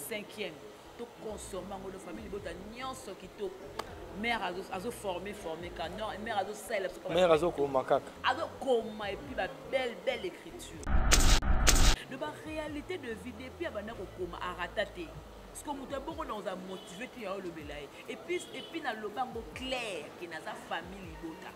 Cinquième, tout consommant de famille, il y a un qui tout mère a formé car non mère a celle mère a comme macaque et puis la belle écriture de la réalité de vie depuis avant comme à ratater parce que nous avons beaucoup dans un motivé le belay et puis dans le banc clair qui n'a sa famille libota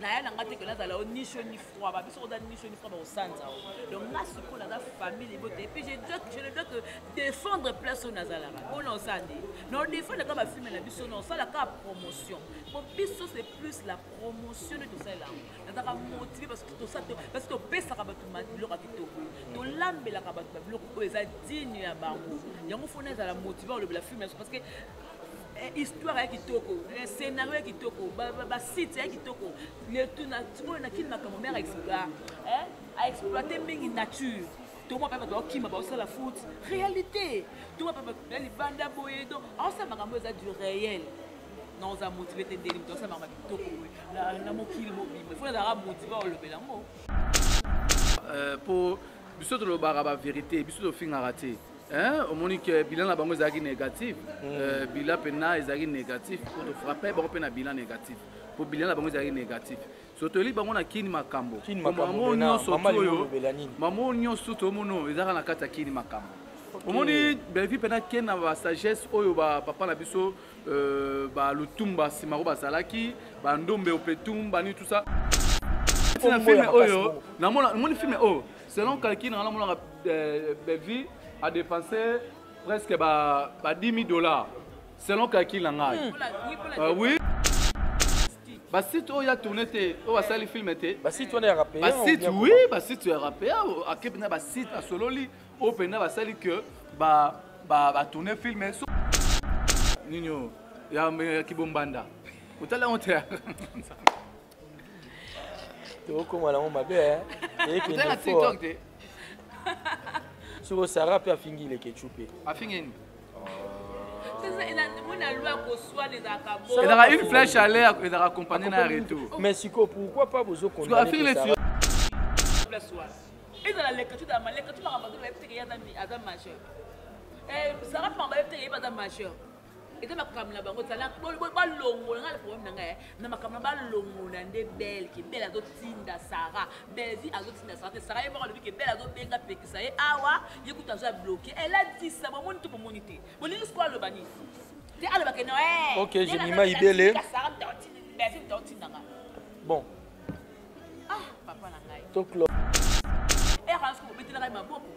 na na ngate que na zala ni chaud ni froid ba biso da ni chaud ni froid ba osanza donc na siko na da famille libota et puis je ne dois que défendre place au nazala on osandi non défendre comme film na biso non ça la ka promotion pour biso c'est plus la promotion de tout ça là na ta motiver parce que tout ça parce que pesa ka batu maloko kitoko to lambela ka batu biloko eza digne ya bango yango fona za la motiver le film parce que histoire qui toko scénario qui toko ba site qui toko le tout na qui na comme mère a exploiter mingi nature tout moi pas qui m'a pas la foot réalité tout moi pas les banda boye donc on ça makambo ça du réel non ça motiver te délim donc ça m'a toko na mokili mobile il faut la motiver le belango pour biso to lo ba vérité biso to finga raté. Au moment que bilan la banque est négatif, bilan pena est négatif, pour te frapper, banque pena bilan négatif. Pour bilan la banque est négatif. Surtout les banques na kini makambo. Maman nyo soto, maman nyo soto mono, ils ont la carte kini makambo. Au moment belvi pena ken na sagesse oyo ba papa na biso ba lutumba simaro ba salaki, ba ndombe opetumba ni tout ça. C'est un film oyo, na mon film oyo, selon calcul na mon belvi a dépensé presque 10 000 $. Selon calcul en oui. Bah si tu as tourné, tu as fait le film. Bah si tu as rappé. Bah si tu oui, bah si tu as rappé. À quel point bah si à solo li, au pena bah celle que bah tourner film. Nino, il y a qui bombanda. Où t'as la honte? Tu vois comment la honte m'a bien. Et puis il faut. Sur Sarah peut finir les ketchup. A finir. Il y aura une flèche à l'air et d'avoir accompagné dans le retour. Mais Siko, pourquoi pas vous autres condamner ça? Et dans la lecture de la lecture, tu vas avoir des majeur. Sarah m'a dit que majeur. Et dans ma caméra, bango tala, ba longo, nga le problème nga na ma caméra ba longo na nde belle qui belle azotinda Sarah, belle vie azotinda Sarah, Sarah est mort que belle azobenga pekisa et awa, yekuta za bloqué. Elle a dit ça, bon tout pour moniter. Bon ni quoi le bani. Te ala ba que non eh. OK, je m'imagine ibele. Sarah dotinda, belle dotinda nga. Bon. Ah, papa na ngai. Toklo. Et ransko betela kai maboko.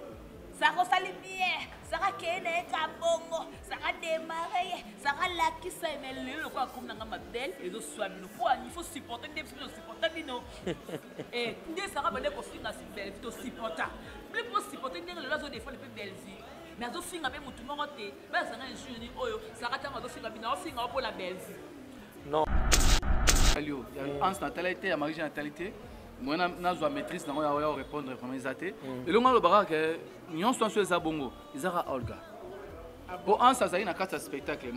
Sarah sali bien, Sarah kene kabongo, Sarah démarrer, Sarah la qui ça mais le quoi comme dans ma belle et de soit nous il faut supporter des choses supporter non. Et des Sarah ben ko finga si belle to supporter. Mais pour supporter des la zone des fois les belles vie. Mais azo finga be mutu mongote, ba sanga un jour oyo, Sarah tama azo finga bina finga pour la belle vie. Non. Alio, il y a une natalité, à marie natalité. Moi, je maîtrise dans la répondre comme ils étaient. Et le moment que nous sommes sur Zabongo, ils ont Olga. Pour un, ça a une carte spectacle.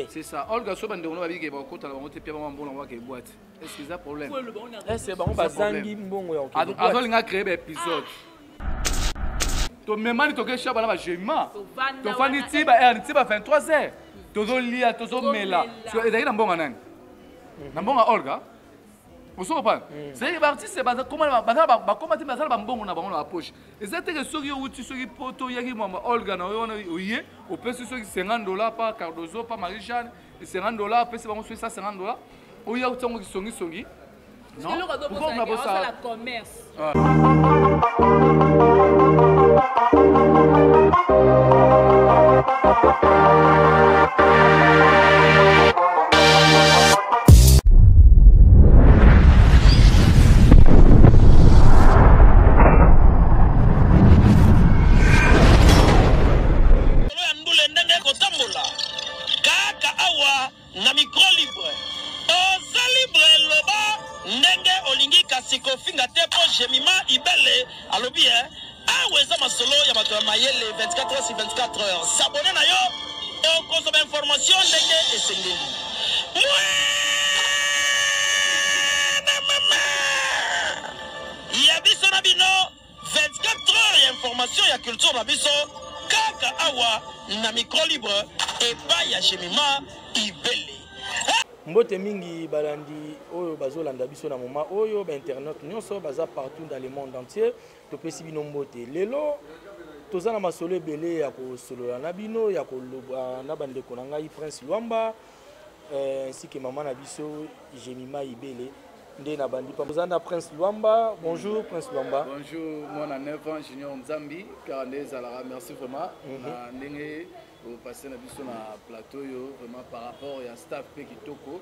C'est ça. Olga, si on a dit que vous avez boîte. Est-ce qu'il y a un problème? C'est bon, on a créé un épisode. Tu me demandes que je suis gémant. Tu fais un tiba 23h. Tu as lia, tu as mela. Tu as un bon anan. Un bon Olga. Vous comprenez? C'est les artistes, comment tu vas faire un bon dans la poche. Et c'est que ceux qui ont eu poto, il y a Olga, on peut se faire $50 par Cardozo, par Marie-Jeanne, $50, après c'est bon, ça $50. Il y a autant qui sont ici. Non, pourquoi on a pas ça? La commerce. Na micro libre. Oza libre, ndenge olingi kasi kofinga te po Jemima Ibele alobi aweza masolo ya bato ya mayele 24 heures sur 24 heures s'abonner na yo okozoma information ndenge esengeli ya biso na bino 24 heures ya information ya culture na biso kaka awa na micro libre epai ya Jemima Ibele. Mbote mingi balandi oyo bazolanda biso na moment oyo ba internet nyonso baza partout dans le monde entier to pesi bino mbote lelo tozana masolo ebele ya kosolola na bino ya koloba na bandeko na ngai Prince Luamba ainsi que maman na biso Jemima Ibele nde na bandi pa tozana Prince Luamba. Bonjour Prince Luamba. Bonjour moi à 9 ans junior Nzambi car Zalara merci vraiment na ndenge au passé na biso na plateau yo vraiment par rapport à staff pe kitoko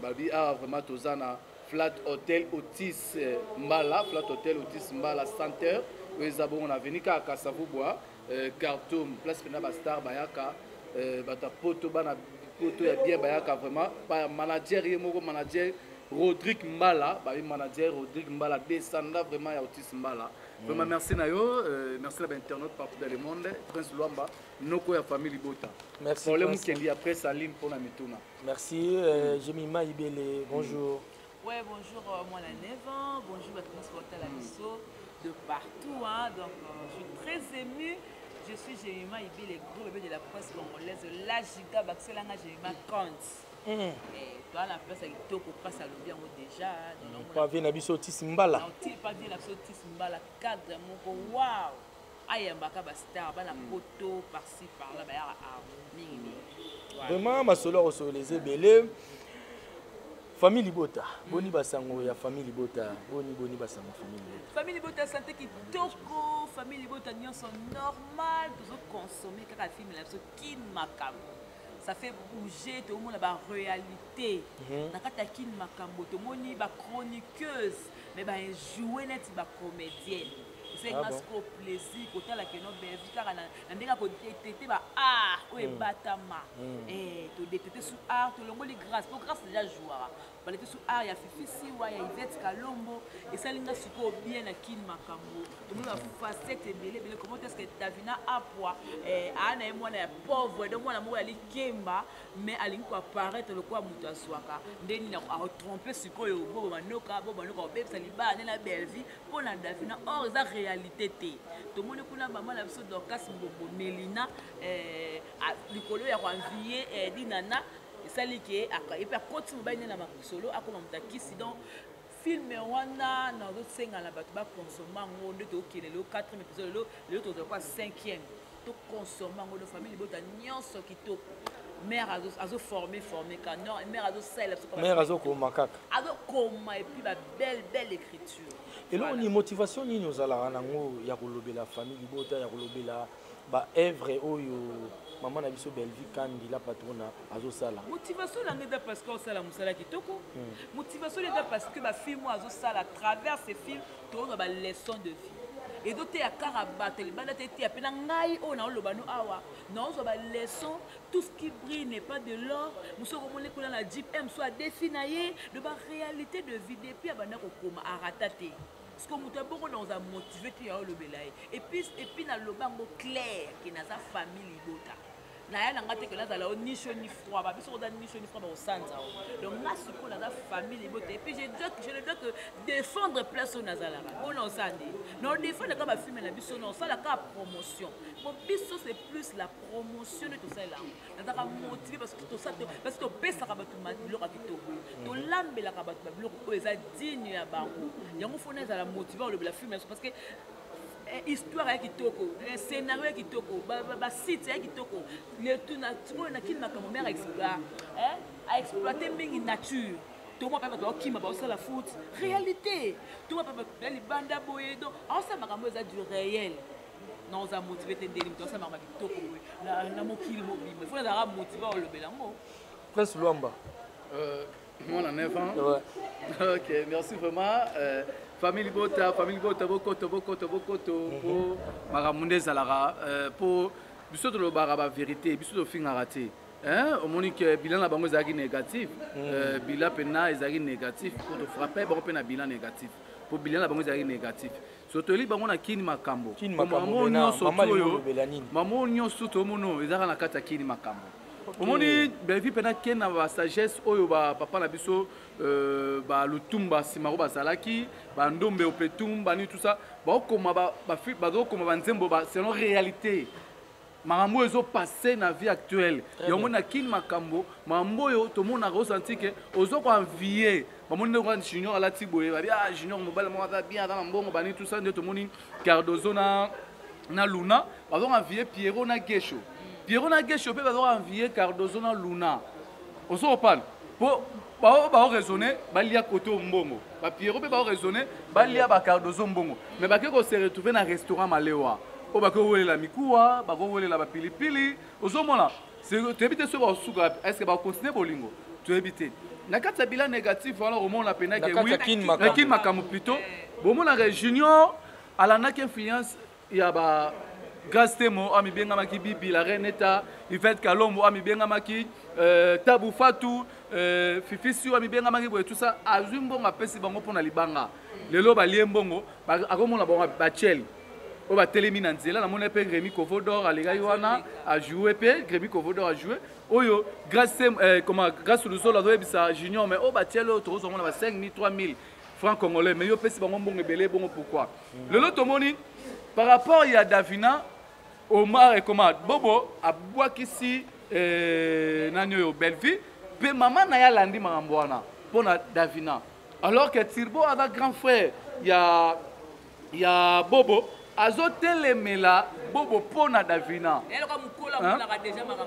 babi a vraiment tozana Flat Hotel Otis Mbala Flat Hotel Otis Mbala Center ezabo on a venu ka Kasavubois Khartoum place pena ba star bayaka bata poto bana poto ya bien bayaka vraiment pa manager yemoko manager Rodrigue Mbala babi manager Rodrigue Mbala descendant vraiment ya Otis Mbala. Vraiment merci Nayo, merci à l'internaute partout dans le monde. Prince Luamba, Noko et famille Libota. Merci. Pour les qui après Salim pour la Mituna. Merci Jemima Ibele. Bonjour. Ouais, bonjour moi la 9 ans, bonjour à tous les la Misso de partout hein. Donc je suis très émue. Je suis Jemima Ibele, gros bébé de la presse congolaise, la giga Baxelanga Jemima Kant. Et toi la place avec Toko passe à l'objet déjà. Pas bien Nabiso Otis Mbala. Pas bien Nabiso Otis Mbala cadre mon waouh. Aïe mbaka bastar bana photo par-ci par-là ba ya harmonie. Vraiment ma solo sur les ebele. Famille Libota, boni basango ya famille Libota, boni basango famille Libota. Famille Libota santé qui toko, famille Libota nyonso normal, toujours consommer kaka film la so kin makambo. Ça fait bouger tout le monde la réalité. Nakata kin makambo tout le monde ba chroniqueuse, mais ba jouer net ba comédienne. C'est un plaisir côté la que notre belle car na ndinga ko tété ba art ou batama to détété sous art to longo li grâce pour grâce déjà jouera ba tété sous art ya Fifi wa ya Yvette Kalombo et ça linga suko bien na kin makambo to mo la facette belé comment est-ce que Davina a poids ana et moi na pauvre donc moi na mo ya li kemba mais alingi ko apparaître le quoi muta swaka ndeni na a tromper suko yo bo manoka bebe saliba na belle vie pour na Davina or ça réalité tout le monde kuna maman la biso Dorcas Mbombo Melina likolo ya envier dinana esali ke et puis côté mobile na makosolo akoma mutakisi donc film wana na zo senga la bato ba consommer ngo to kelelo 4e épisode le to quoi 5e to consommer ngo de famille bota nyonso kitoko mère azo formé quand non mère azo sel mère azo ko makaka azo koma et puis ba belle écriture. Et là, on a motivation ni nous allons ya kolobela famille Libota ya kolobela ba œuvre oyo maman na biso belle vie kandi la patrona azo sala. Motivation la ngeda parce que sala musala kitoko. Motivation la parce que ba film azo sala à travers ces films to ba leçon de vie. Et d'autres à Karabatel, Banaté à Penangaï, on a le bano awa. Non, on va leçon, tout ce qui brille n'est pas de l'or. Nous sommes dans la Jeep M soit défini de la réalité de vie depuis à Banako comme à ratater. Parce que nous avons motivé le belaï. Et puis dans le bango clair qui n'a sa famille Libota. Na ya ngate que là za la ni chaud ni froid ba biso da ni chaud ni froid ba osanza donc là ce qu'on a la famille les beautés et puis je ne dois que défendre place au nazala on osandi non défendre comme film na biso non ça la promotion pour biso c'est plus la promotion de tout ça là na ta motiver parce que tout ça parce que pesa ka batu biloko kitoko to lambela ka batu biloko o eza digne ya bango yango fona za la motiver le film parce que histoire ya kitoko scénario ya kitoko ba site ya kitoko le tout naturel na kin makambo mère a exploiter mingi nature tout moi papa qui m'a pas la foot réalité tout moi papa les banda boye donc en ça makambo za du réel non za motiver te ndeli to ça makambo kitoko na mokili mobile il faut la motiver le belango Prince Luamba moi on a 9 ans OK merci vraiment famille Bota bokoto pour maramunde zalara pour biso to lo bara ba vérité biso to finga raté omoni ke bilan na bango ezalaki négatif bilan mpena ezalaki négatif po tofrappe bango mpe na bilan négatif po bilan na bango ezalaki négatif so toyeli bango na kini makambo mamo nyonso tomono ezalaka na kati ya kini makambo omoni belvi mpena ke na basagesse oyo bapapa na biso balutumba nsima oyo bazalaki bandombe opetum bani tout ça bazokoma banzembo selon réalité makambo oyo ezopasse na vie actuelle yango na kini makambo makambo oyo tomonaka osanti ke ozokoanvie bamoni ndeko junior alati boye babi junior mobile moko aza bien aza na mbongo bani tout ça nde tomoni cardozo na luna bazokoanvie piero na gesho mpe bazokoanvie cardozo na luna ozokopana po baoraisonne balia kote mbongo bapiero mpe baoraisonne balia bacardozo mbongo mais bake kose retrouve na restaurant malewa oyo bakowelela mikuwa bakowelela bapilipili ozomona toyebi te soki baosuka estce bakontinue bolingo toyebi te na kati ya bilan négatif wana omona penake nakini makambo plutôt bomonaka junior alandaki influence ya ba grâce temo amibengamaki bibi la reine eta Yvette Kalombo amibengamaki Tabu Fatou Fifisi amibengamaki boye tout ça azwi mbongo apesi bango mpona libanga lelo balie mbongo akomona bango bacheli oyo batelemi na nzela namoni mpe Rémi Kovodor alekaki wana ajoue mpe Rémi Kovodor ajoue oyo grâce lusolo azoyebisa junior mais oyo batieli oyo tokozomona ba 5 000 3 000 francs congolais mais yo opesi bango mbongo ebele bongo pourquoi lelo tomoni par rapport ya Davina Omar bobo abwakisi nani oyo Belvi mpe mama na ye alandi makambo wana mpona Davina alors que Turbo aza grand frère ya bobo azotelemela bobo mpona Davina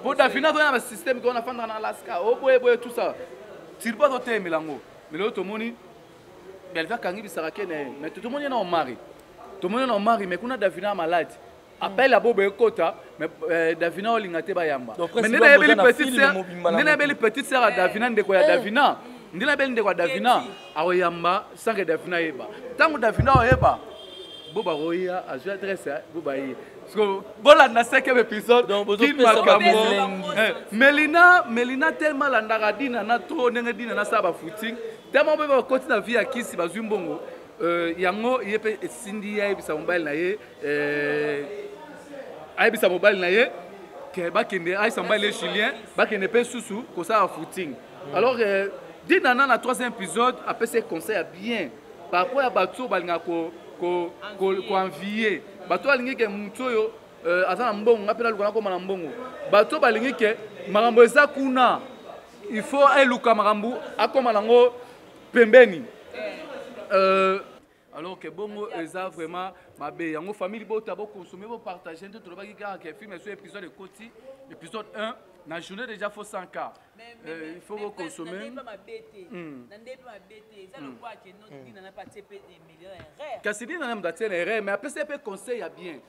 po Davina toyana basystème tona fandaka na Alaska oboyeboye tout ça Turbo azotelemela yango mais lelo tomoni Belvi akangi bisaka kene mais tomoni ye na omari mais kuna Davina malade appelle à bobo ekota mais Davina olinga te bayamba mais nde nayebeli petite sœur ya Davina ndeko ya Davina nde nayebeli ndeko ya Davina akoyamba sanke Davina yeba ntango Davina oyeba boba roya azwi adresse boba ye bolanda 5e épisode kini makambo melina tellement landaka dina na tro ndenge dina nasala bafooting tellement mpe bakoti na vie ya kisi bazwi mbongo yango ye mpe esindi ye ayebisa mobali na ye ke bakende ayebisa mobali ye Julien bakende mpe susu kosala footing alors dinana na 3e épisode apesa conseil ya bien par rapport ya bato balingaka koenvie bato balingi ke motu oyo aza na mbongo nga mpe naluka nakoma na mbongo bato balingi ke makambo eza kuna il faut eluka makambo akoma nango pembeni alors que bongo eza vraiment mabe yango famille bota boconsommer bopartager nde tolobaki kaka ke film ezo épisode ekoti épisode 1 na journée déjà faut 100K il faut boconsommer kasi dina na mda tiene erreur mais apesa pe conseil ya bien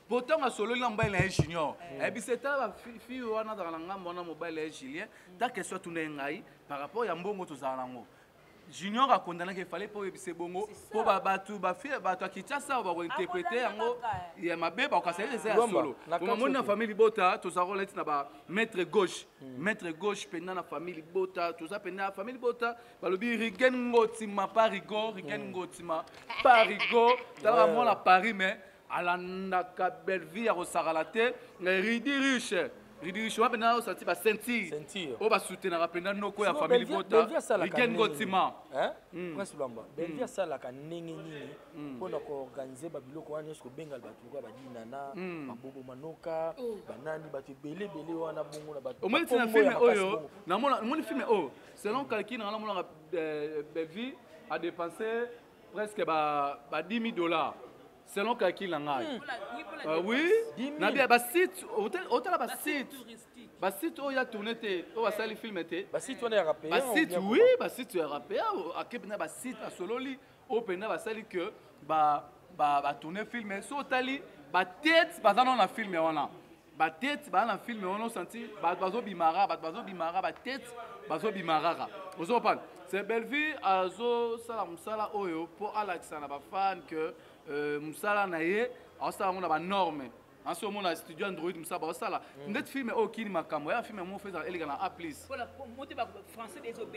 pourtant asololi na mobali na ye junior ebiseta bafille wana azala na ngambo wana mobali na ye Julien ta question tuna ye ngai par rapport ya mbongo tozala nango junior akondanaki efale mpo oyebise bongo mpo bato ya Kinshasa bakointerprete yango ya mabe bakokasali eza ya solo omamoni na famille libota toza koleti na ba maître gauche mpena na famille libota toza mpena na famille libota balobi rigen ngotima parigo talaka mwana Paris mais alandaka belvi ya kosakala te ridi riche wana mpena osati basentire oyo basoutenaka mpena noko ya famille bota rigen ngotima prince lwamba belvi asalaka ndenge nini mpona koorganize babiloko wana nyonso kobengala bato lokola badinana mabobo manoka banani bato ebelebele wana bongo na bato omoni tina filme oyo namoni filme oyo selon calcul nanga namonaka belvi a dépensé presque ba 10 000 $. Selon calcul na ngai oui nabia basite otala basite oyo ya tourné te oyo basali filme te basite wana ya rappeur basite oui basite ya rappeur akepena basite asololi oyo mpena basali ke batourné filme so otali batete baza na filme wana batete baza na filme wana osanti bato bazobimara batete bazobimaraka ozopana c'est Belvi azosala mosala oyo mpo alakisa na bafan ke musala na ye asala ngo na banorme en ce moment, studio Android, ça, ça là. Net film, aucun macam. Un film, mon fait, il est à plus. Voilà, monter français des OB.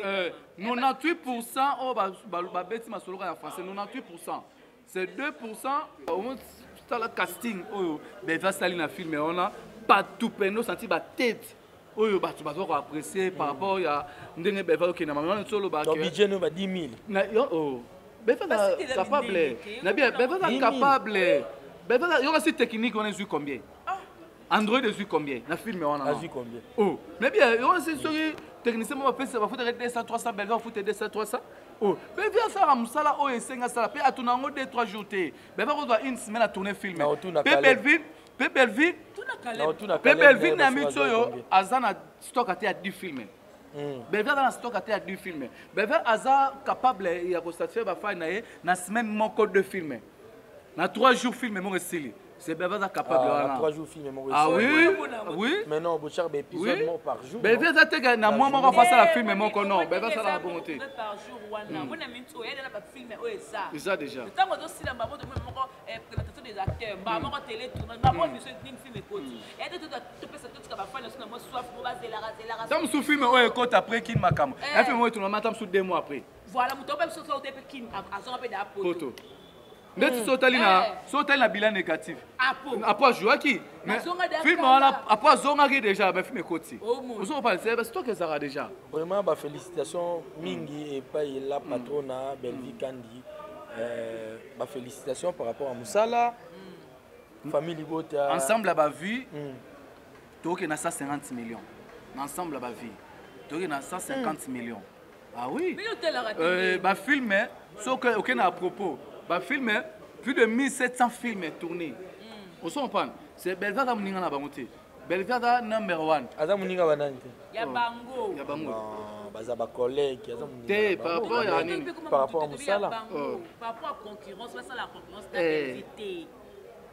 98% oh bah bête ma solo en français 98%. C'est 2% au le casting oh ben va salir na film on a pas tout peine senti ba tête. Oh bah tu vas apprécier par rapport à ndenge ben va OK na maman solo ba. Donc budget no ba 10 000. Na oh ben va capable. Na bien ben va capable. Ben va il y aura cette technique on a vu combien? Android a vu combien? Na film on a vu combien? Oh mais bien on c'est sur technicien va faire ça va foutre 200 300 ben va foutre 200 300. Oh mais viens ça à musala oh et senga ça pe à tourner en 2-3 jours té. Ben va doit une semaine à tourner film. Pe Belvin Pe Belvin na mitso yo azana stock à 10 films. Belvin dans stock à 10 films. Belvin aza capable ya ko satisfaire ba fa na semaine mon code de film. Na 3 jours film mon style. C'est Belvin capable là. 3 jours film mon. Ah oui. Oui. Mais non, Bouchard épisode par jour. Belvin ça te na moi mon face la film mon non. Belvin ça la bonté. Par jour wana. Mon ami to ya na ba film o ça. C'est ça déjà. Tant que aussi la maman de mon présentation des acteurs, maman télé tourne, maman monsieur film film côté. Et tu peux ça tout ça va faire sur moi soif pour baser la Tam sous film o écoute après kin makam. Un film o tournement tam sous 2 mois après. Voilà, mon top sur ça au début kin à son peu d'apoto. Ndeti sotali na bilan négatif. Après jouer qui? Film on a après zonga qui déjà ben film côté. On se parle c'est toi que ça déjà. Vraiment bah félicitations mingi et pas la patrona Belvi Kandi. Bah félicitations par rapport à Moussala. Famille Libota. Ensemble la vie. Toi qui na 150 millions. Ensemble la vie. Toi qui na 150 millions. Ah oui. Bah film sauf que aucun à propos. Bah film plus de 1700 films tournés. On s'en prend. C'est Belvada Mouninga na bangote. Belvada number 1. Aza Mouninga banante. Ya bango. Ya bango. Baza ba collègue, aza Mouninga. Par rapport à Moussala. Par rapport à concurrence, ça la concurrence t'a évité.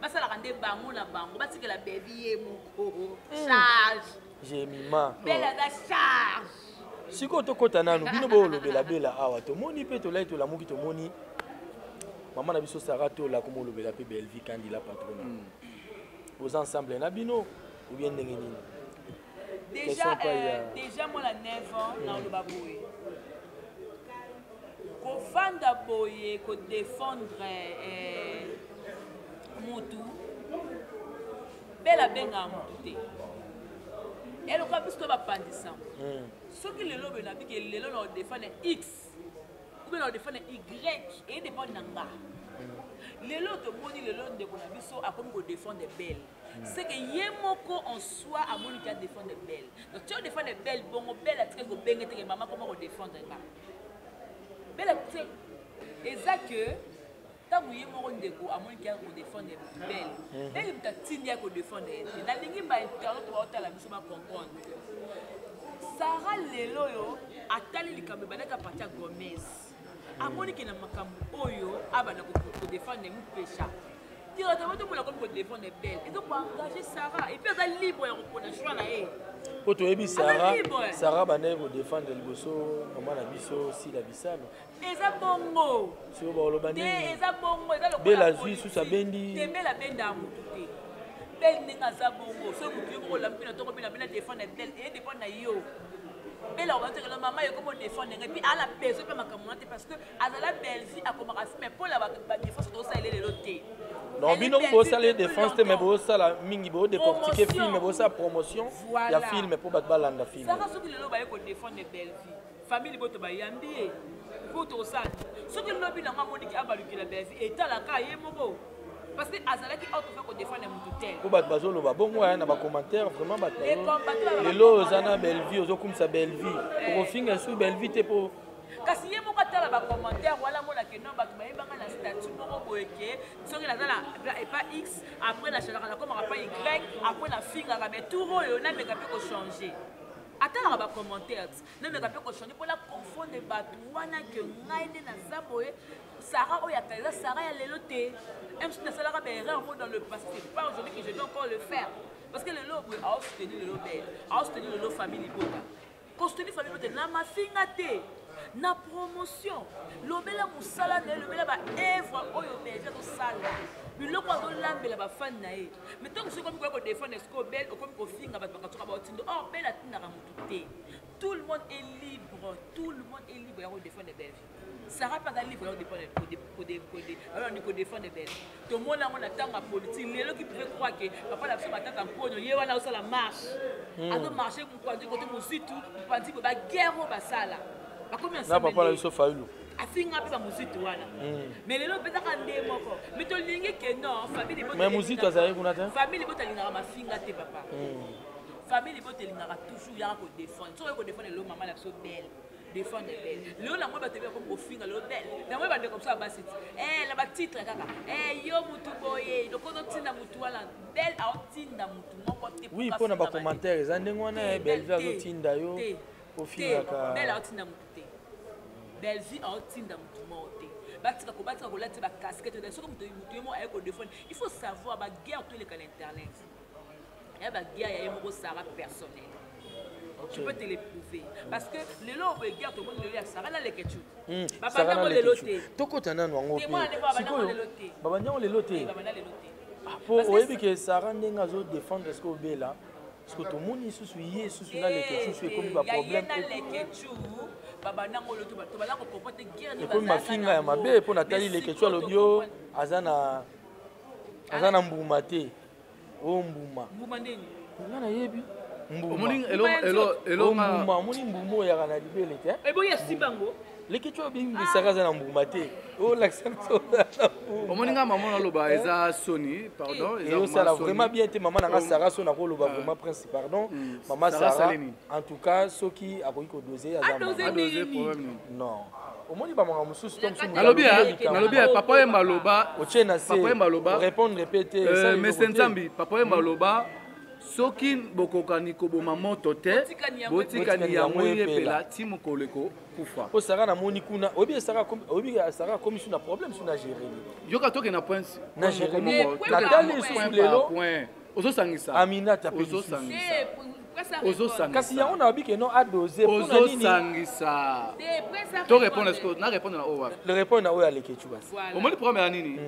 Bah ça la rendre bango na bango, bah c'est que la baby est moko. Charge. J'ai mima. Bella da charge. Siko to kota nanu bino bo lobela bela awa to moni pe to lai to la muki to moni. Maman a biso Sarato la comme le bela pe Belvi Kandi la patrona. Aux ensemble na bino ou bien ndenge nini? Déjà moi la 9 ans dans le baboye. Ko fanda boye ko défendre mutu. Bela benga mutu. Et le cas puisque va pandisa. Ce qui le lobe na biki le lo défendre X. Ou bien on défend Y et dépend nanga. Les lots moni les lots de Bonabiso a comme qu'on défend des belles. C'est que yemoko en soi a moni qui a défend des belles. Donc tu défends des belles, bon belle à très go bengue te maman comment on défendre là. Belle et ça que tant que yemoko ndeko a moni qui a go défendre des belles. Belle me tatinia ko défendre. Na lingi ba internet to ba la biso ba comprendre. Sarah lelo yo atali likambe banaka patia Gomez. Amoni que na makambo oyo abana ko défendre mpesha. Directement tout le monde ko défendre belle. Et donc pour engager Sarah et puis elle libre ya ko na choix na e. Poto ebi Sarah bana ko défendre liboso maman na biso si la bisano. Eza bongo. Si o ba lo bani. Eza bongo eza lo. Bella zui sous sa bendi. Te bella benda mututé. Belle ninga za bongo. So mutu ko la mpina to ko bina défendre belle et dépend na yo. Belle on va dire que la maman est comme défendre et puis à la besoin pas makamona parce que à la belle vie a comme mais pour la défense tout ça elle est loté. Non bino bo ça les défense mais bo ça la mingi bo décortiquer film mais bo ça promotion il y a film pour battre balanda film. Ça va ce que le loba ko défendre belle vie. Famille boto ba yambi pour tout ça. Ce que le lobi na mamoni ki abaluki la belle vie et la ka yemoko. Parce que Azalaki a tout fait pour défendre mon tel. Pour battre Bazolo, bon, ouais, dans les commentaires, vraiment battre. Les lots, Zana, belle vie, aux comme sa belle vie. Pour finir sous belle vie, t'es pour. Parce que si vous avez des commentaires, voilà, moi, que non, vous avez un statut pour que si vous avez pas X, après la chaleur, comme on n'a pas Y, après la figue, mais tout le monde n'a pas changer. Attends, on va commenter. Non, mais on peut changer pour la confondre les batouana que naïne na zaboé. Sarah, oh, y'a Sarah, elle est lotée. Même si ça l'a bien dans le passé, c'est pas aujourd'hui que je dois encore le faire. Parce que le lot, a soutenu le lot belle, a soutenu le lot famille Libota. Construire famille Libota, n'a ma fille gâtée. na promotion lobela mosala na ye lobela baevre oyo belge azosala biloko azolambela bafani na ye mais ntango soki okomi koya kodefendre eske obel okomi kofinga bato bakatoka baotindo or bel atindaka motu te tout le monde est libre ya kodefendre belge Sarah pas libre ya kodefendre belge tomona yango na ntango ya politique lelo qui pouvait croire que papa na biso batata mponyo ye wana osala marche azomarche mopanzi kote mositu mopanzi ko baguerre oyo basala bakomi na papa na biso fayulu afinga mpe bamozitu wana mais lelo mpezaka nde moko me tolingi ke non famille mais mozitu azali kuna te famille boto alingaka mafinga te papa famille boto elingaka toujours yaka kodefendre soki oyo kodefendre lelo mama na biso belle défendre belle lelo nango bato ebea komi kofinga lelo belle nango ebandeko biso ya basi na batitre kaka yo mutu boye loko ozotinda mutu wana belle aotinda mutu moko te oui mpona bacommentaire eza ndenge wana belve azotinda yo ofingaka belle aotinda mutu te Belgique a otinda mutu moko te batika kolati bacasquette soki mutu ye moko aye kodefendre il faut savoir baguerre to eleka na internet ya baguerre ya ye moko sara personnel tu peux te l'éprouver parce que lelo oyo guerre tomoni lelo ya sara na leketu babandango lelo te tokota nanu yango babandango lelo te po oyebi ke sara ndenge azodefendre eske obela parce que tomoni susu ye susu na leketu susu ekomi baproblème ekomi mafinga ya mabe mpo natali leketu alobi o aza na mbuma te o mbuma nga nayebi mbuma omoni mbuma oyaka na libele te leketu obimbisaka aza na mbuma te olakisa omoni nga mama naloba eza soni pardon ezosala vraiment bien te mama nanga sara so nakoloba vraiment prince pardon mama sara en tout cas soki akoki kodose adose non omoni bamanga mosusu nalobi papa oyo maloba otie na se répondre répété mese nzambi papa oyo maloba soki bokokani koboma moto te botikani yango yepela ti mokolo ekokufa mpo sara namoni kuna oyebi sara akomi su na problème su na jérémi yoka toke na point na jérémi natali lisusu lelo ozosangisa aminata kasi yango nayobi ke non adose ozosangisa to répondre na répondre na oyo wapi le répondre na oyo aleketu basi omoni problème ya nini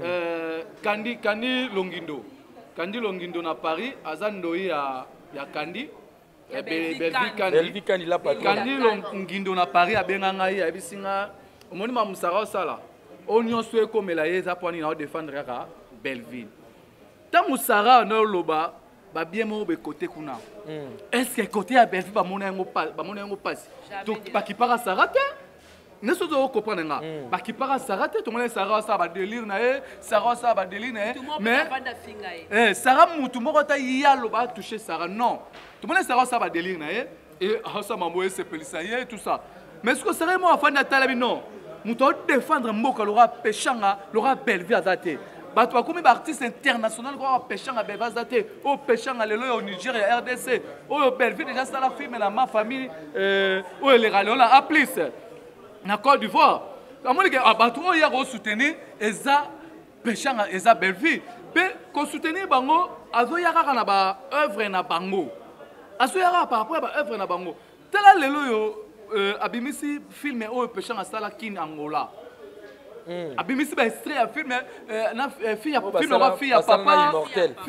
kandi longindo na Paris aza ndoyi ya kandi Belvi kandi la patron kandi longindo na Paris abenga ngai ayebisi nga omoni mamusara osala oyo nyonso ekomela ye eza mpo nini aodefendre kaka Belville ntango sara na oloba babie moko bekote kuna estce kote ya Belville bamona yango pasi bakipaka sara te neso zo comprendre nga bakipaka sara te tomona sara osala badelire na ye sara osala badelire na ye mais sara mutu moko ta ye aloba atouche sara non tomona sara osala badelire na ye e asala mambo esepelisa ye tout ça mais ce que sara mo afandi atalabi non mutu odefendre mboka lora peshanga lora Belville aza te bato bakomi baartiste international kaka bapeshanga Belville aza te oyo peshanga lelo ya Nigeria ya RDC oyo Belville déjà sala filme na ma famille oyo eleka lelo na aplis na Côte d'Ivoire amoni ke bato oyo ya kosoutenir eza peshanga eza Belville mpe kosoutenir bango azoya kaka na baœuvre na bango azoya kaka par rapport ya baœuvre na bango tala lelo oyo abimisi filme oyo peshanga asala kini Angola abimisi baextrait ya filme fille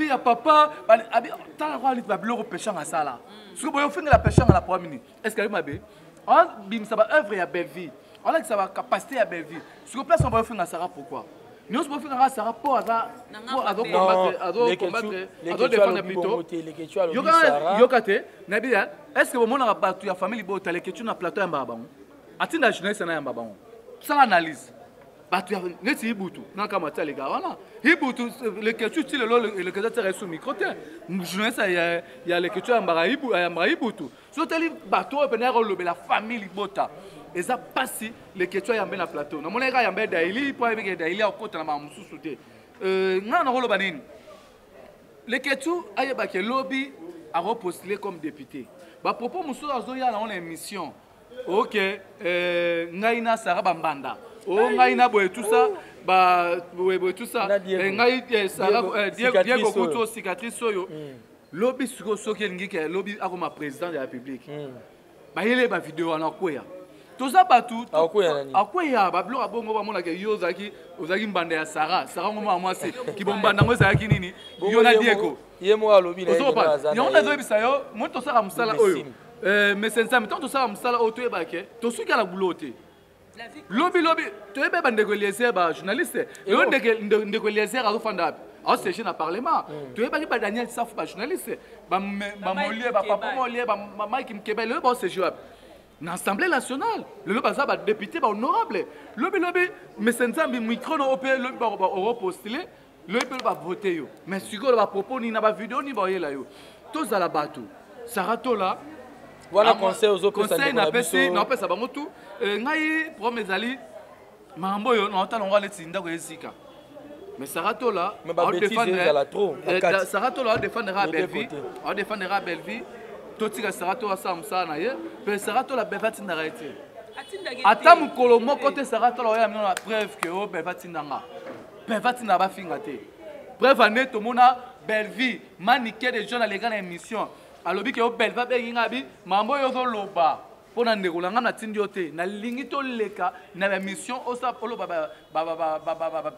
ya papa tala kwa liti babiloko peshanga asala soki boyo ofingela peshanga na poa minute est ce que ali mabe abimisa baœuvre ya Belville olakisa bacapacité ya Belville soki place boyo ofinga sara pourquoi nyonso bofingaka sara mpo azodefendre plutôt yoka te nayebi est ce que bomonaka bato ya famille bota leketu na plateau yambaka bango atinda journaliste na yamba bango sala analyse bato ya neti hibutu naka mati alega wana hibutu leketu ti lelo elekeza tere esu micro te journaliste ya leketu yambaka hibutu so teli bato oyo pene yakolobela famille bota eza pasi leketu ayambe na plateau namona eka yambe daili mpo ayebike daili akokota na mama mosusu te ngai nakoloba nini leketu ayebaki elobi akopostule comme député bapropos mosusu azoya nango na émission ok ngai na sara bambanda ngai na boye tout ça boye tout ça ngai Diego Couto cicatrice oyo lobi sikoyo soki elingi ke lobi akoma président de la république bayele bavideo wana koya toza batu akoya bablo abongo bamona ke yo ozaki mbanda ya Sarah ngoma mwasi kibombanda ngo ezalaki nini yo na Diego yemo alobi na yo na zo bisa yo mo to saka musala oyo mais c'est ça mais to saka musala oyo to ebake to suka la boulotte lobi to ebe bande ko Eliezer ba journaliste yo ndeko Eliezer azofanda au siège na parlement to eba ki ba Daniel Safu ba journaliste ba molie ba papa molie ba Mike Mkebele ba siège wa na Assemblée nationale le baza ba député ba honorable lobi mais Nzambi micro no opé lobi ba repostuler lobi ba voter yo mais siko ba propos ni na ba vidéo ni ba yela yo to za la bato Saratola voilà conseil aux autres conseil na pesi na pesa bango tout ngai promesali mambo yo na tala ngwa leti ndako ezika mais Saratola mais ba bêtise la trop Saratola défendra Belleville défendra Belleville totika Saratola sa musana ye pe Saratola bevati na raite ata mukolo moko te Saratola oya mino preuve que o bevati nanga bevati na ba finga te preuve aneto mona Belleville maniqué des gens dans les grandes émissions alobi ke o Belva benginga bi mambo yo zo loba pona ndeko langa na tindi ote na lingi to leka na ba mission osa polo ba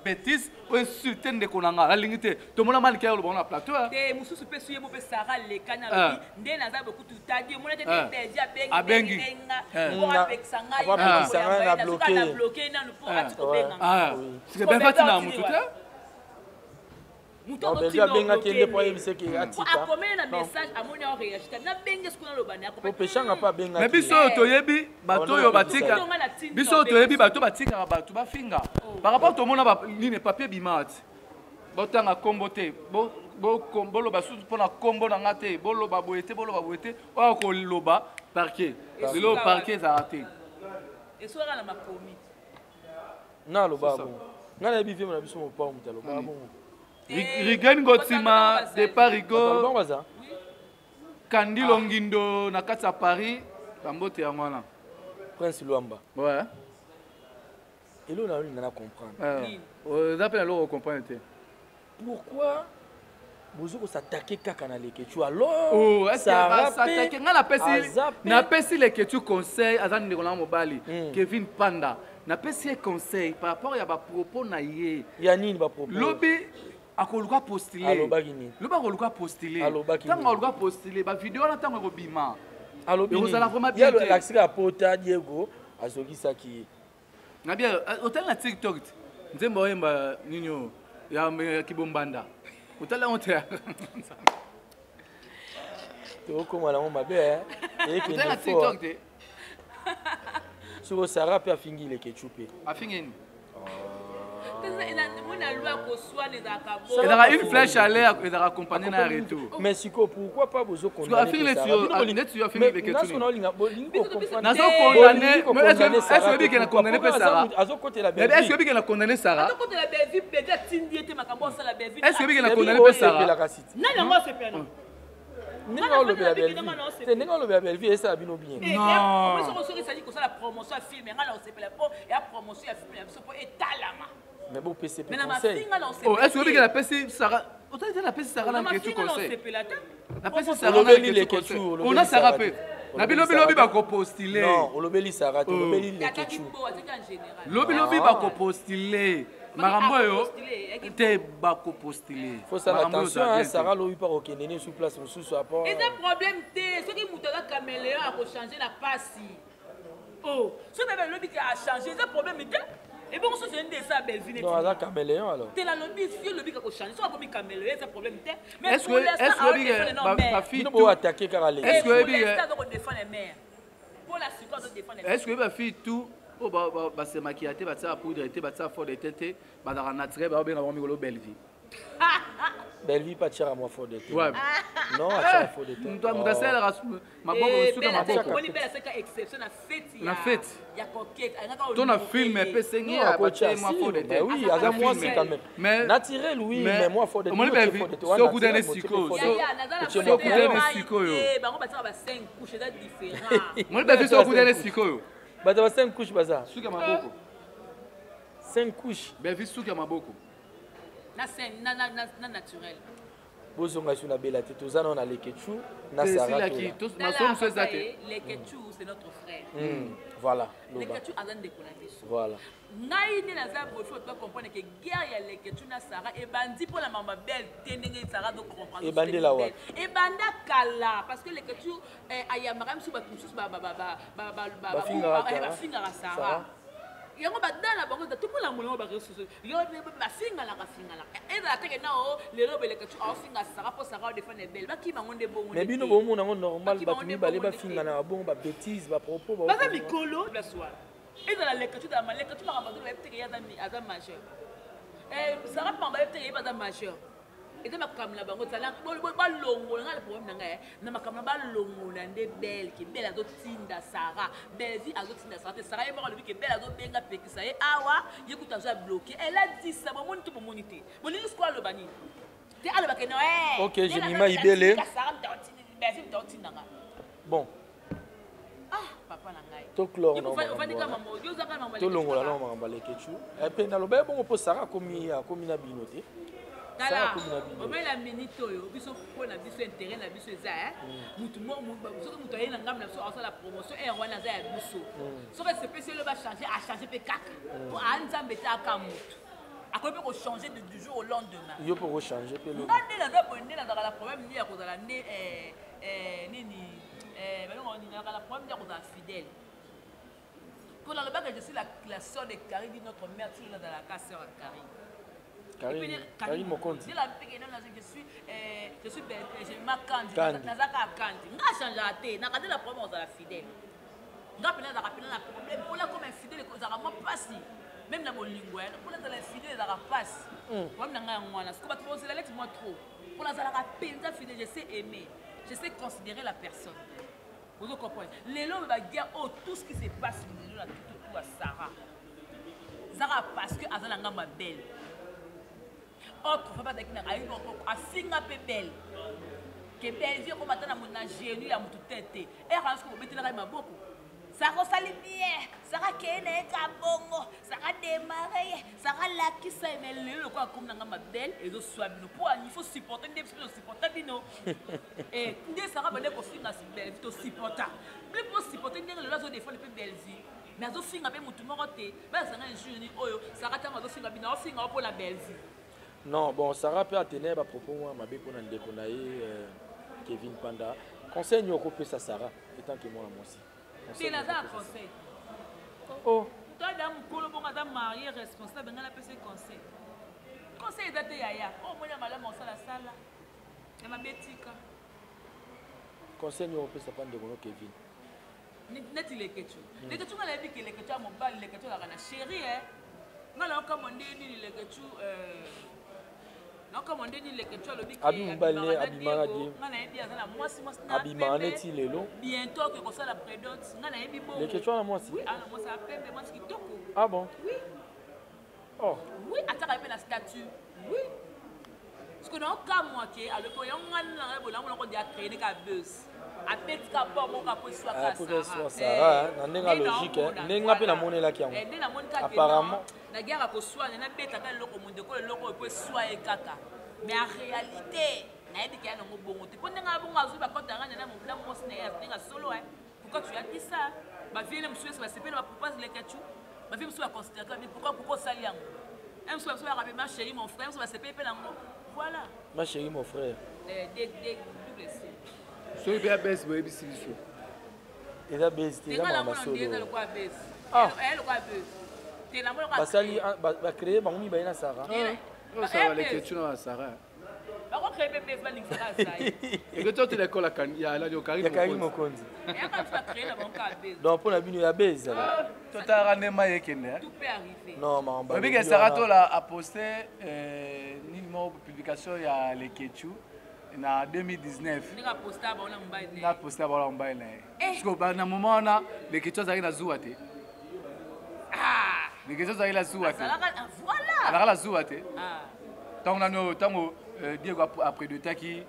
bêtise o insulter ndeko langa na lingi te to mona mal ke lo bona plateau te mususu pe suye mo pe Sarah leka na lobi nde na za beaucoup tout tadi mona te te abengi ko apeksa ngai na bloquer na no po atiko benga c'est Belva tina mutu te muto Belgique benga tiende po yebise ki atika akomena na message amoni o réagir na benge skuna lo bana ko peshanga pa benga mais biso to yebi bato yo batika biso to yebi bato batika bato bafinga par rapport to mona ba ligne papier bimati botanga kombo te bolo basu pona kombo na ngate bolo baboete o ko loba parquet le parquet za raté et soira na makomi na lo babo ngana bivi na biso mo pa mo talo babo Rigen Gotima de Parigo Kandi Longindo na kati ya Paris bambote ya mwana Prince Luamba ouais elo na linga na comprendre on appelle alors comprendre pourquoi bozo ko s'attaquer kaka na leketu alors oh est-ce que s'attaquer na pesi leketu conseil azan ndeko na mobali Kevin Panda na pesi conseil par rapport ya ba propos na ye ya nini ba propos lobi akoluka postuler alobaki nini loba akoluka postuler alobaki tango akoluka postuler ba vidéo na tango ekobima alobi nini ozala vraiment bien ya l'accès pota Diego azokisaki na bien hotel na TikTok nzemba oyemba nini ya kibombanda hotel on te to ko mala mo mabe hotel na TikTok te suko Sarah pe afingi le kechupe afingeni Il y aura une flèche à l'air et va accompagner dans le retour. Mais Siko, pourquoi pas vous condamner Est-ce que vous condamné Sarah? Est-ce que vous condamné Sarah? Non, le Belleville est ça bien bien. Non. La promotion film, la promotion film, mais bon PC conseil. Oh, est-ce que vous la PC Sarah? Autant la PC Sarah dans le conseil. La PC Sarah dans le conseil. On a Sarah pe. Na bilobi ba ko postuler. Non, on lobeli Sarah, on lobeli le kechu. Lobi ba ko postuler. Marambo yo te ba ko postuler. Faut faire attention, Sarah lobi pas okendene sur place sous rapport. Et un problème té, ce qui mutaka caméléon a changer la passe. Oh, ce n'avait lobi qui a changé, c'est un problème té. Et bon, ça c'est un dessin Belleville. Non, là caméléon alors. T'es la lobby, si le lobby qui a changé, soit comme caméléon, c'est un problème té. Mais est-ce que ma fille doit attaquer car elle est. Est-ce que est-ce que ma fille tout oh bah c'est maquillé bah ça poudre était bah ça fort de tête bah dans naturel bah bien avoir micro Belleville. Belleville pas cher à moi fort de tête. Ouais. Non, à fort de tête. Toi muda sala rasu maboko suka maboko. On libère cette exception na fête. Na fête. Ya coquette. Ton a film mais pesengi à côté moi fort de tête. Oui, à moi c'est quand même. Mais naturel oui, mais moi fort de tête. On libère so coup d'un siko. So coup d'un siko yo. Bah on va dire ba 5 couches c'est différent. On libère so coup d'un siko yo. Bah t'as 5 couches baza. Suka maboko. 5 couches. Ben vi suka maboko. Na scène na naturel. bozonga sur na bela te tozana on a lekechu na Sarah Lekechu c'est notre frère. Voilà. Lekechu azan de konabiso. Voilà. Ngai ni na za bofo to comprendre que guerre ya Lekechu na Sarah e bandi pour la mama belle tendenge Sarah do comprendre. E bandi la wa. E banda kala parce que Lekechu ayamara msu batumsus ba finga Sarah. Yango badala bango da tupu la mulongo ba resusu yo ba finga la e da teke na o lelo Lekechu a finga Sarah pour Sarah défendre belle ba ki bango nde bongo mais bino bomo nango normal ba tumi ba le ba finga na bongo ba bêtise ba propos ba ba mikolo la soir et dans la Lekechu da maleka tu ba ba do teke ya za majeur Sarah pa ba teke ba za majeur et de makamla bango tala ba longo nga le problème nanga na makamla ba longo na nde belle ki belle azotinda Sarah belle azotinda Sarah e ba le ki belle azobenga pekisa e awa yekuta za bloqué elle a dit ça bon tout bon monité bon ni quoi le bani te ala ba keno OK Jemima Ibele Sarah belle t'otinda bon papa na ngai to clore no to longola no mamba Lekechu e pe na lobe bongo po Sarah komi na binote Kala, on met la minute oyo, biso pour na biso intérêt na biso za mutu mo soki mutu ayena ngam na biso asa la promotion et wana za ya biso. Soki c'est spécial ba changer a changer pe kaka. Pour anzambe ta ka mutu. Akope ko changer du jour au lendemain. Yo pour changer pe lo. Ngande na ba bonde na la problème ni ya ko za nde nini ba no ni na la problème ya ko za fidèle. Pour dans le bac je suis la sœur de Carrie, notre mère qui est dans la casse sœur Carrie. Carrie Mokonzi. Je suis ma Kandi. Nazaka Kandi. Nga change à té. N'a regardé la problème aux fidèles. Nga pena la problème. Pour la comme fidèle, ça va passer. Même la bolingouelle. Pour la fidèle, ça va passer. Pour la nga ngwana. Ce que tu penses, c'est moi trop. Pour la peine fidèle, je sais aimer. Je sais considérer la personne. Vous comprenez? Les lois va dire oh tout ce qui se passe les lois tout à Sarah. Sarah parce que Azana ngamba belle. Autre fois, a finga pe belle. Que belle yeux comme attend mon ingénu la mutu tête. Et range ko beti na ma boko. Sarah sali bien. Sarah kene ka bongo. Sarah démarrer. Sarah la qui ça mais le quoi comme na ma belle et do soit bino pour il faut supporter des faut supporter bino. Et ndé Sarah bande ko finga si belle to supporter. Plus pour supporter ndé le lazo défendre pe belle vie. Mais azo finga pe mutu moko te. Ba sanga ingénu oyo Sarah ta azo finga bino finga pour la belle vie. Non, bon, Sarah peut atteindre à propos moi, ma béco n'a Kevin Panda. Conseil nous occuper ça Sarah, étant que moi aussi. C'est là un conseil. Oh. Toi dame kolo bon madame mariée responsable ngala pese conseil. Conseil daté yaya. Oh moi na malama on sala sala. Ya mabetika. Conseil nous occuper ça pas de Kevin. Neti Lekechu. Lekechu ngala bi ke Lekechu mon bal Lekechu la kana chérie ngala commandé ni Lekechu non comme on dit les que tu as le bic abimane lelo bientôt que ça la prédote ngana yebi bon les que tu as moi aussi oui alors moi ça pembe moi qui toko ah bon oui oh oui attends la statue oui parce que dans cas moi qui à le point ngana bola on dit a créer des buzz a petit ka pas mon ka pour soit ça na ndenga logique ndenga pe na monela ki yango apparemment na guerre ko soit na beta ka loko monde ko loko peut soit e kaka mais en réalité na yebi ki ya ngo bongo te ponde nga bongo azu ba kota nga na mon mo sine ya tinga solo pourquoi tu as dit ça ma fille me souhaite se pena propose les ketchup ma fille me souhaite considérer comme pourquoi ça yango elle me souhaite rappeler ma chérie mon frère me souhaite se pena ngo voilà ma chérie mon frère des double C so bien baisse boy bisi biso eza baisse te la mama solo elle quoi baisse elle quoi baisse te la mo basali ba créer bango mi bayina Sarah ça va les questions à Sarah ba créer bébé ba ning Sarah ça et que toi tu l'école ya la Karim Mokonzi et quand tu vas créer la banque à baisse donc pour la bino ya baisse là toi t'as ramené maye kende tout peut arriver non mamba mais que Sarah toi là a posté ni mo publication ya les questions na 2019 ninga posta ba ona mbaye ne na posta ba ona mbaye ne parce que na moment na les questions za ina zuwa te les questions za ila zuwa te voilà ala la zuwa te tant na no tango Diego après de taki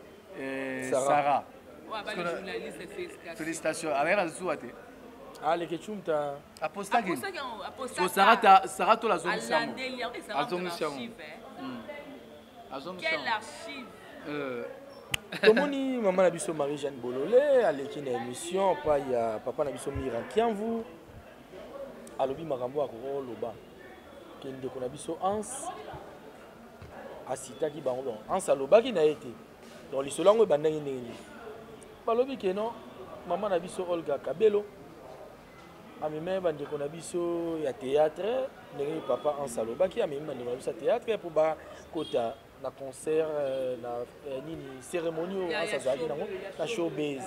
Sarah ouais ba journaliste félicitations ala la zuwa te ah les ketchum ta aposta game aposta Sarah to la zone quelle archive tomoni maman na biso Marie-Jeanne Bololé aleki na émission pa ya papa na biso Mira Kiamvu alobi makambo akoloba ke ndeko na biso Hans asitaki bango bon Hans alobaki na ye te donc lisolo yango ebandaki ndenge nini balobi ke non maman na biso Olga Kabelo ameme bandeko na biso ya théâtre ndenge papa Hans alobaki ameme bandeko na biso ya théâtre po bakota na concert na nini cérémonie Hans azalaki nango na showbiz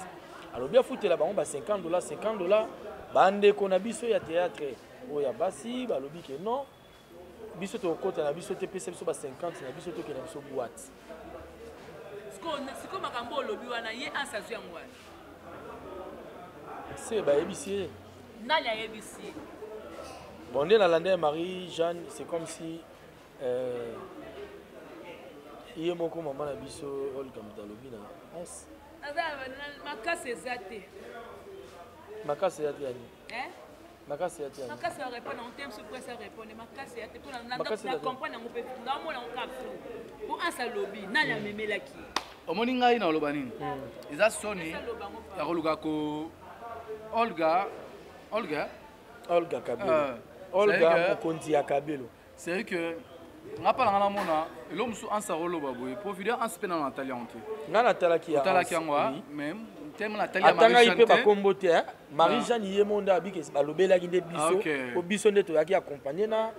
alobi afutela bango ba $50 bandeko na biso ya théâtre oyo ya basi balobi ke non biso tokota na biso te pesa biso ba 50 na biso tokende biso boîte siko makambo olobi wana ye ansazu yango wana se bayebisi ye nani ayebisi ye bon nde nalanda ya Marie-Jeanne c'est comme si ye moko mama na biso Olga moto alobi na Hans makasi eza te makasi ya te yani makasi ya te yani makasi ya répondre on t'aime sur presse à répondre makasi ya te pour na comprendre yango pe ndamona yango kafu pour Hans alobi nani amemelaki omoni ngai na oloba nini eza soni ya koluka ko Olga Kabelo Olga mokonzi ya Kabelo c'est vrai que nga pala nga namona elo mosu Hans akoloba boye profide Hans mpe na Natalia yango te nga natalaki ya otalaki yango même teme Natalia atangai mpe bakombo te Marie-Jeanne ye monde abiki balobelaki nde biso po biso nde toyaki accompagner na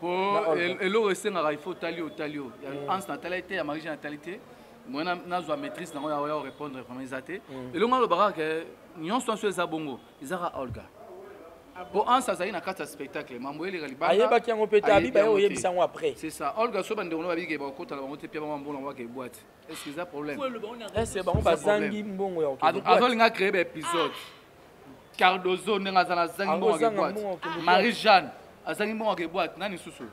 po eloko esengaka il faut otali ya Hans Natalia te ya Marie-Jeanne Natalia te moi nazwa maîtrise nango ya répondre vraiment eza te elongo alobaka ke nyonso nyonso eza bongo ezaka Olga po Hans azali na kati ya spectacle mambo eleka libanda ayebaki yango mpe te abiba ye oyebisa yango après c'est ça Olga so bandeko no babiki bakotala bango te pia bango mbona bake boîte est-ce que ça problème est-ce bango bazangi mbongo ya okende azolinga créer ba épisode Cardozo ndenge azala zangi mbongo ya boîte Marie-Jeanne azangi mbongo ya boîte nani susu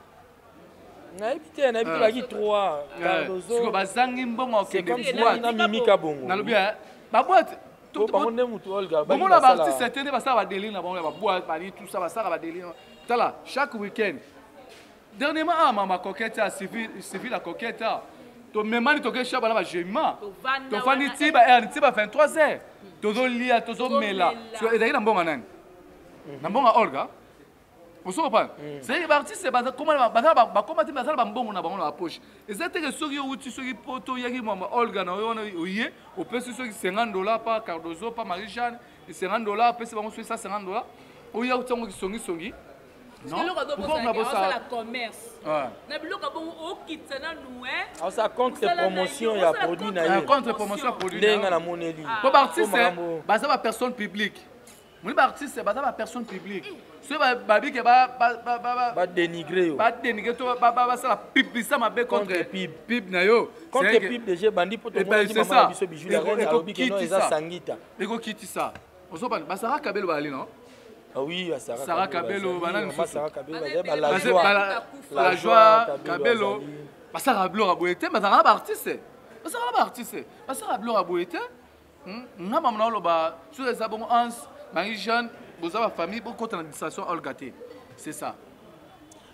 nayebi te nayebi te baki 3 Cardozo siko bazangi mbongo ya okende boîte na mimika bongo nalobi ba boîte bango nde mutu Olga bango na baartiste etende basala badélire na bango ya baboîte bani tout ça basala badélire tala chaque week-end dernièrement mama coquette a suivi la coquette tomemani tokesha bana bagémement tofandi ti ba heure ti ba 23h tozolia tozomela ezalaki na mbongo nani na mbongo Olga osoka pa c'est baartiste bakoma te bazala bambongo na bango na bapoche eza teke soki outi soki poto oyaki mama Olga na oyo wana oye opesi soki $50 pa Cardozo pa Marie-Jeanne $50 opesi bango soki $150 oya utango kisongisongi la commerce na biloko bongo okitsa na nous ça contre promotion ya produit na ye contre promotion ya produit ndenga na moneli po baartiste baza ba personne publique moni baartiste baza ba personne publique so babike badénigre yo badénigre to basala publicité mabe contre pib na yo contre pib déjà bandi po to moni mama biso bijou la reine alobi ke non eza sangita ekokitisa osoba basara Kabelo bali non ah oui Sarah Kabelo banani Sarah Kabelo la joie Kabelo basara blora boyete basara ba artiste basara blora boyete nga mamna loba sur les abons Hans Marie-Jeanne boza ba famille beaucoup de distraction Olga te c'est ça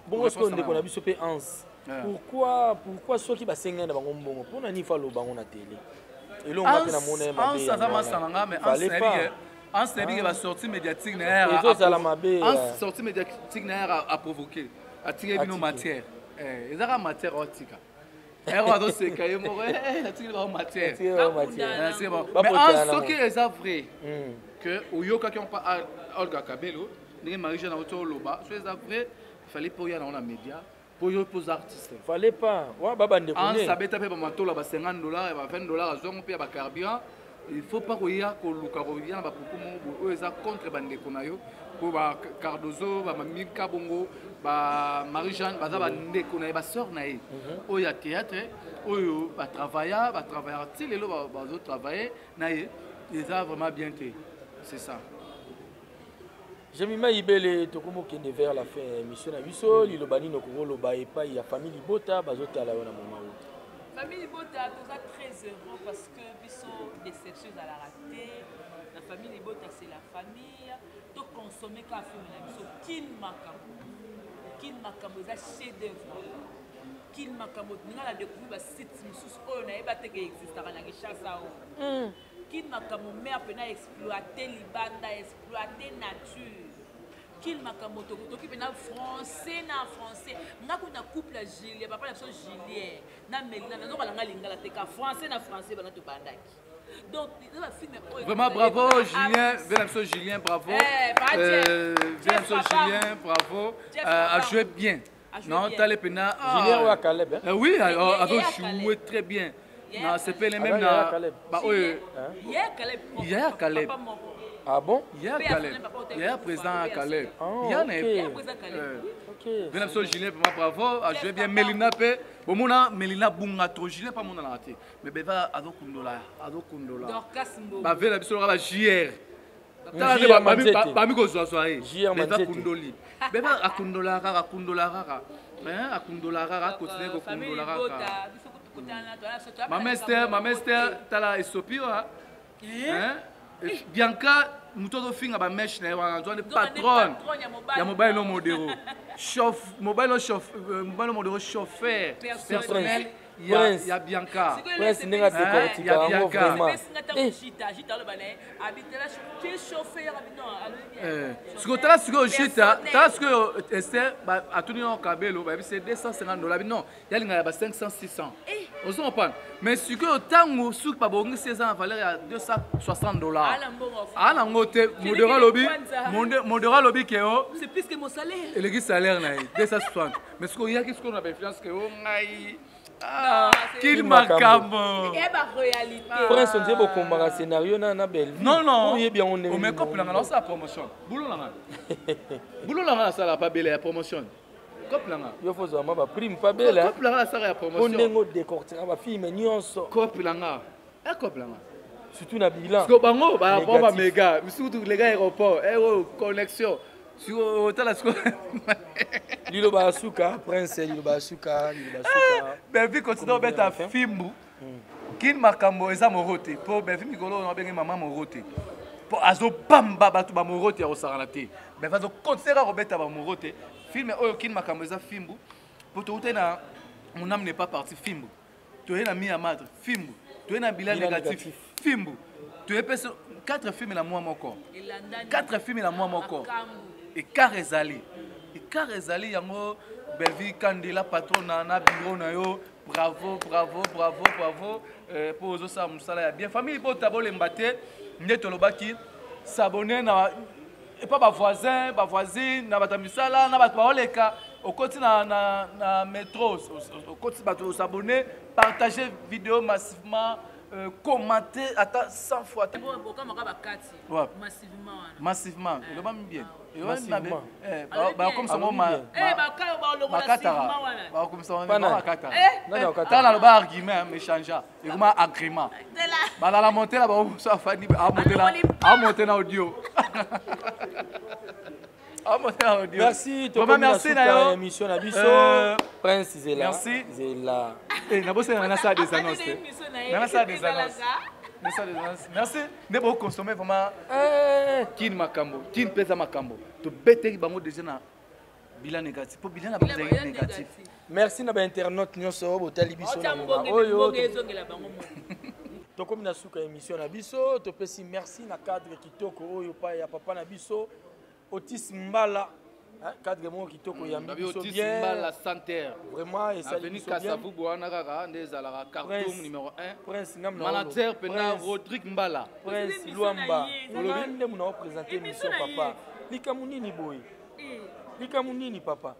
bon est-ce qu'on déconne biso pe Hans pourquoi ceux qui basenga na bango mbongo pona ni fa lo bango na télé elongo te na mona ma Hans ça ma sananga mais Hans Nebi va sortir médiatique na Hans sortie médiatique na a provoquer a tiré bino matière ezaka matière otika ero ado se kaye mo la tiré ba matière c'est bon mais Hans ce qui est vrai que oyoka qui on pas Olga Kabelo ni Marie-Jeanne auto loba so est vrai il fallait pour y aller dans les médias pour y poser artiste fallait pas wa baba ndeko Hans sabeta pe ba matola ba $50 et ba $20 azongo pe ba carburant il faut pas koya koluka koya na bapuku mo oyo eza contre bandeko na yo po ba Cardozo ba Mamika bongo ba Marie-Jeanne baza bandeko na ye ba sœur na ye oyo ya théâtre oyo ba travailler ti lelo bazo travailler na ye eza vraiment bien te c'est ça Jemima Ibele tokomo kende vers la fin émission na biso lilobani no koloba epa ya famille Libota bazotala yo na moment où famille Libota toza très heureux parce que biso déception à la raté la famille Libota c'est la famille to consommer ka film na biso kin makambo eza chef d'œuvre Kin makambo ninga la découvrir ba site mususu oyo na yeba te ke existaka na Kinshasa o. Kin makambo mer pena exploiter libanda, exploiter nature. Kin makambo toki pena français na français. Nga kuna couple à Julien, papa la personne Julien na Melina na zoka langa lingala te ka français na français bana to bandaki. Donc, vraiment bravo Julien, Julien, bravo. Julien, bravo. A joué bien. Non, Talé Pena. Julien ou à Caleb? Oui, a joué très bien. Non, c'est pas les mêmes. Il y a Caleb. Ah bon? Il y a Caleb. Il y a présent à Caleb. Il y a Julien, bravo. A joué bien. Melina P. Bon, Melina Bungato, Julien pas mon raté. Mais Beva Ado Kundola. Dorcas Mbo. Ba vela biso ba JR. Ba mi ko zo soirée. JR Manzete. Kundoli. Beva akundola kaka. Hein, akundola kaka continuer ko kundola kaka. Ma mester tala esopio hein. Bianca mutoto finga ba mesh na wana zone patron. Ya mobile no modero. Mobile modero chauffeur personnel. Il y a Bianca. Prince n'est pas décortiqué vraiment. Ce que tu as sur le chita, tu as ce que Esther a tenu en cabello, c'est $250. Non, il y a 500, 600. On s'en prend. Mais ce que tu as sur le chita, la valeur est $260. Ah, la moté, modéra lobby qui est c'est plus que mon salaire. Et le salaire, 260. Mais ce qu'il y a, qu'est-ce qu'on a influence que Kin makambo. Prince, on dit beaucoup de scénario na belle. Non. On est bien, on est. On met couple dans sa promotion. Boulot là. Boulot là, ça la pas belle la promotion. Couple là. Il faut vraiment pas prime pas belle. Couple là, ça la promotion. On est ngo décortiquer ma fille mais nuance. Couple là. Un couple là. Surtout na bilan. Parce que bango ba bomba méga, surtout les gars aéroport, connexion. Sur hôtel Lilo Basuka, Prince Lilo Basuka. Belvi continue à mettre Fimbu. Kin makambo eza morote. Pour Belvi Mikolo on a bien maman morote. Pour azo bamba batu ba morote au saralate. Ben va donc continuer à remettre ba morote. Film oyo kin makambo eza Fimbu. Pour tout na mon âme n'est pas parti Fimbu. Tu es na mi amadre Fimbu. Tu es na bilan négatif Fimbu. Tu es 4 films la moi mon corps. 4 films la moi mon corps. Et Karezali yango Belvi Kandila patron na bureau na yo bravo pour zo sa musala ya bien famille po tabole mbate ndeto lobaki s'abonner na et pas voisine na batamisala na bat baoleka au côté na métro au côté bato s'abonner partager vidéo massivement commenter à 100 fois massivement il va bien massivement comme ça moi comme ça on va argument échanger et comment agrément la montée là bas ça fani à monter na audio. Merci, merci Nayo. Émission na biso. Prince Zela. Merci. Zela. Et na bosse na ça des annonces. Na ça des annonces. Merci. Ne pas consommer vraiment kin makambo, kin pesa makambo. To bete bango déjà na bilan négatif. Pour bilan négatif. Merci na ba internaute nyonso botali biso na moma. Oyo. To comme na suka émission na biso, to pesi merci na cadre kitoko oyo pa ya papa na biso. Otis Mbala, cadre mon kitoko ya biso bien. Otis Mbala Santerre. Vraiment et ça venu Kasavu Boana Kaka ndezala cartoon numéro 1. Prince Ngamna. Manager Pena Rodrigue Mbala. Prince Luamba. Olobinde muna présenter émission papa. Likamunini boy. Likamunini papa.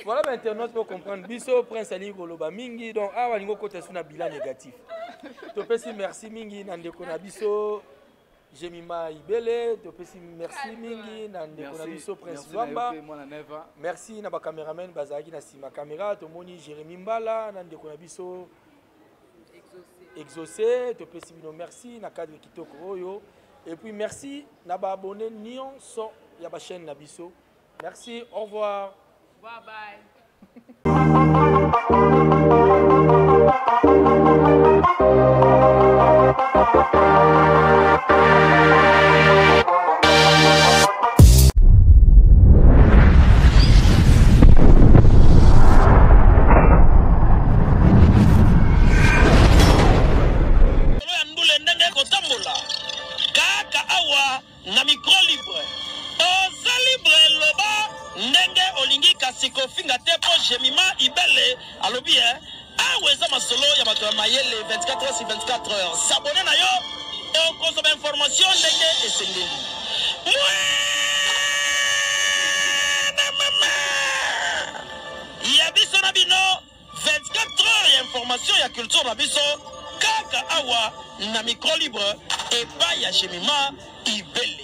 Voilà ben internaute pour comprendre biso Prince Ali Koloba mingi donc awa lingo côté suna bilan négatif. To pesi merci mingi na ndeko na biso. Jemima Ibele, merci mingi na ndeko na biso Prince Luamba. Merci na ba cameraman bazaki na sima caméra to moni Jérémy Mbala na ndeko na biso Exaucé, to pesi bino merci na cadre kitoko oyo et puis merci na ba abonné nyonso ya ba chaîne na biso. Merci, au revoir. Bye bye. olingi kasi kofinga te po Jemima Ibele alobi awa eza masolo ya bato ya mayele 24 heures sur 24 heures s'abonner na yo okozwa information ndenge esengeli ya biso na bino 24 heures ya information ya culture na biso kaka awa na micro libre epai ya Jemima Ibele.